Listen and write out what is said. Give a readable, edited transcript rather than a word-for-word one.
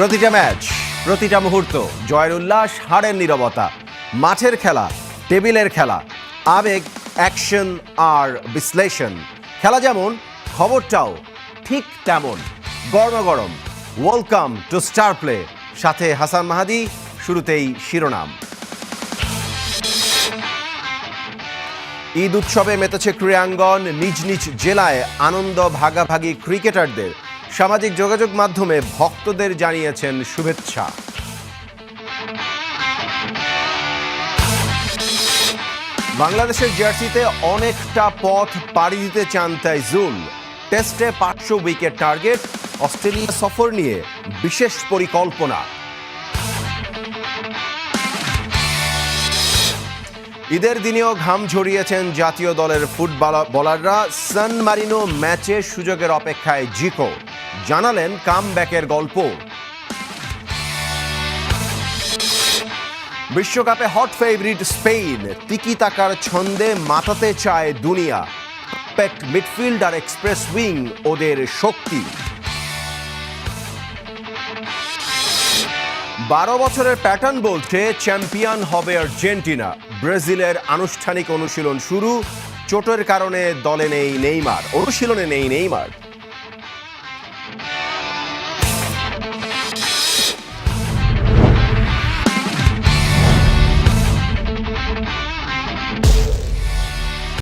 প্রতিটা ম্যাচ, প্রতিটা মুহূর্ত, জয়ের উল্লাস, হারের নীরবতা, মাঠের খেলা, টেবিলের খেলা, আবেগ, অ্যাকশন আর বিশ্লেষণ। খেলা যেমন, খবরটাও ঠিক তেমন। গরমাগরম ওয়েলকাম টু স্টার প্লে, সাথে হাসান মাহাদি। শুরুতেই শিরোনাম। ঈদ উৎসবে মেতেছে ক্রীড়াঙ্গন, নিজ নিজ জেলায় আনন্দ ভাগাভাগি ক্রিকেটারদের। সামাজিক যোগাযোগ মাধ্যমে ভক্তদের জানিয়েছেন শুভেচ্ছা। বাংলাদেশের জার্সিতে অনেকটা পথ পাড়ি দিতে চান তাইজুল। টেস্টে 500 উইকেট টার্গেট, অস্ট্রেলিয়া সফর নিয়ে বিশেষ পরিকল্পনা। ঈদের দিনেও ঘাম ঝরিয়েছেন জাতীয় দলের বোলাররা। সান মারিনো ম্যাচে সুযোগের অপেক্ষায় জিকো, জানালেন কামব্যাকের গল্প। বিশ্বকাপে হট ফেভারিট স্পেন, তিকি তাকার ছন্দে মাতাতে চায় দুনিয়া। পেট মিডফিল্ড আর এক্সপ্রেস উইং ওদের শক্তি। 12 বছরের প্যাটার্ন বলছে চ্যাম্পিয়ন হবে আর্জেন্টিনা। ব্রাজিলের আনুষ্ঠানিক অনুশীলন শুরু, চোটের কারণে দলে নেই নেইমার, অনুশীলনে নেই নেইমার।